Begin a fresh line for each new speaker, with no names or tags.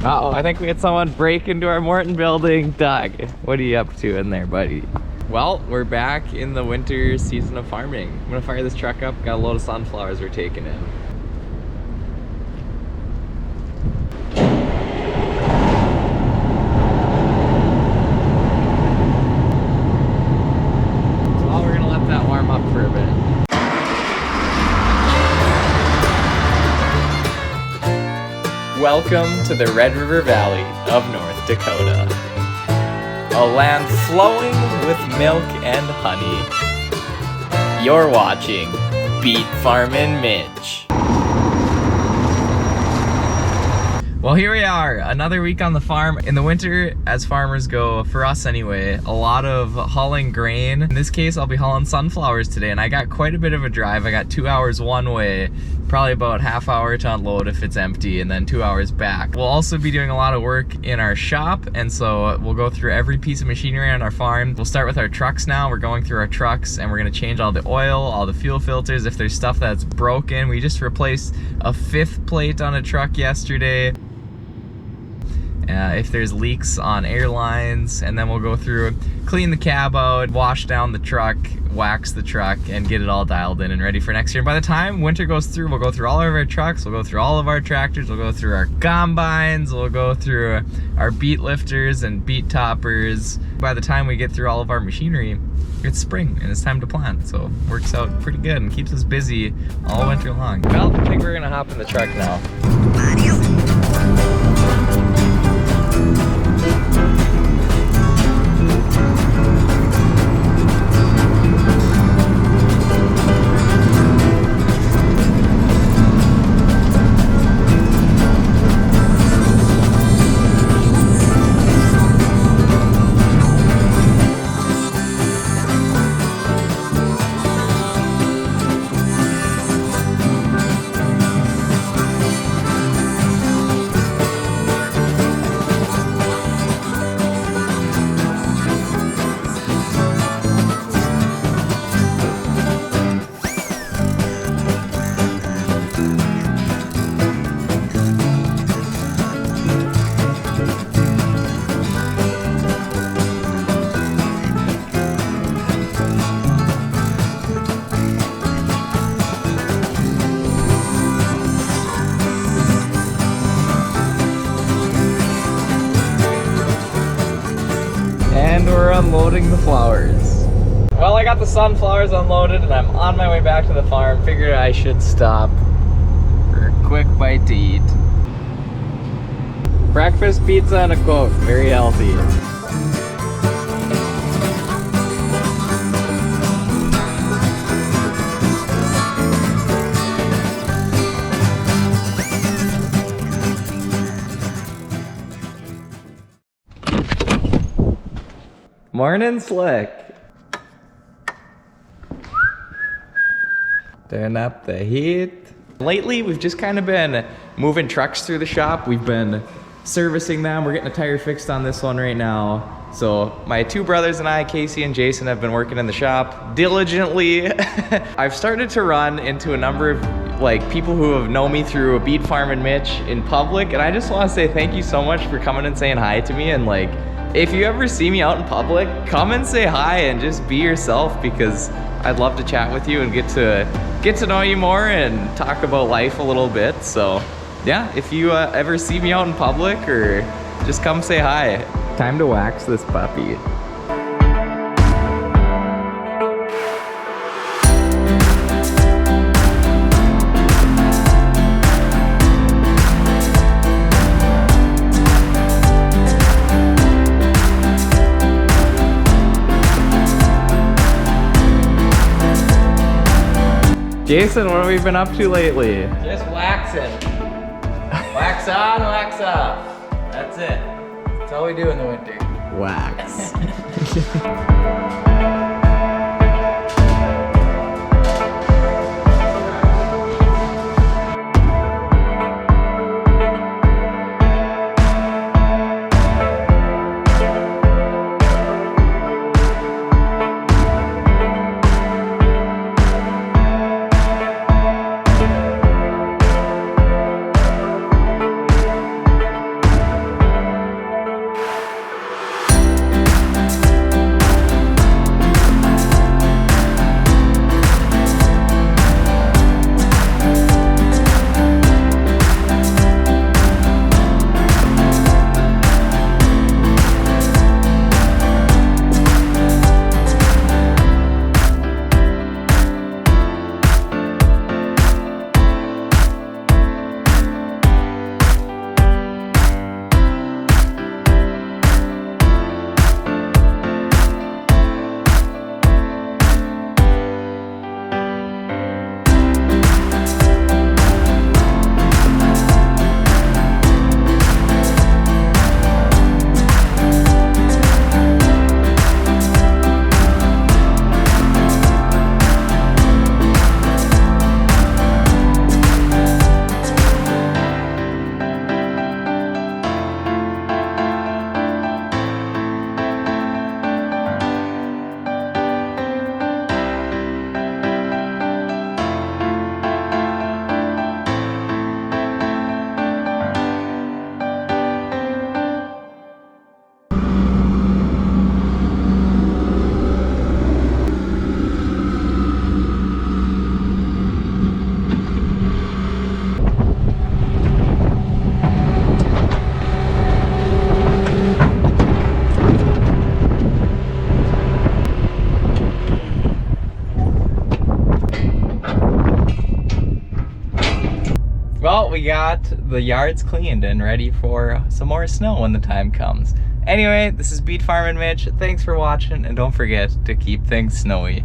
Uh-oh, I think we had someone break into our Morton building. Doug, what are you up to in there, buddy? Well, we're back in the winter season of farming. I'm gonna fire this truck up. Got a load of sunflowers we're taking in. So we're gonna let that warm up for a bit. Welcome to the Red River Valley of North Dakota. A land flowing with milk and honey. You're watching Beet Farmin Mitch. Well, here we are, another week on the farm. In the winter, as farmers go, for us anyway, a lot of hauling grain. In this case, I'll be hauling sunflowers today, and I got quite a bit of a drive. I got 2 hours one way, probably about half hour to unload if it's empty, and then 2 hours back. We'll also be doing a lot of work in our shop, and so we'll go through every piece of machinery on our farm. We'll start with our trucks now. We're going through our trucks, and we're gonna change all the oil, all the fuel filters. If there's stuff that's broken, we just replaced a 5th plate on a truck yesterday. If there's leaks on airlines, and then we'll go through, clean the cab out, wash down the truck, wax the truck, and get it all dialed in and ready for next year. And by the time winter goes through, we'll go through all of our trucks, we'll go through all of our tractors, we'll go through our combines, we'll go through our beet lifters and beet toppers. By the time we get through all of our machinery, it's spring and it's time to plant, so it works out pretty good and keeps us busy all winter long. Well, I think we're gonna hop in the truck now. And we're unloading the flowers. Well, I got the sunflowers unloaded and I'm on my way back to the farm. Figured I should stop for a quick bite to eat. Breakfast pizza and a Coke, very healthy. Morning, Slick. Turn up the heat. Lately, we've just kind of been moving trucks through the shop. We've been servicing them. We're getting a tire fixed on this one right now. So my 2 brothers and I, Casey and Jason, have been working in the shop diligently. I've started to run into a number of people who have known me through Beet Farmin Mitch in public, and I just want to say thank you so much for coming and saying hi to me. And if you ever see me out in public, come and say hi and just be yourself, because I'd love to chat with you and get to know you more and talk about life a little bit. So yeah, if you ever see me out in public, or just come say hi. Time to wax this puppy. Jason, what have we been up to lately?
Just waxing. Wax on, wax off. That's it. That's all we do in the winter.
Wax. got the yards cleaned and ready for some more snow when the time comes. Anyway, this is Beet Farmin Mitch. Thanks for watching, and don't forget to keep things snowy.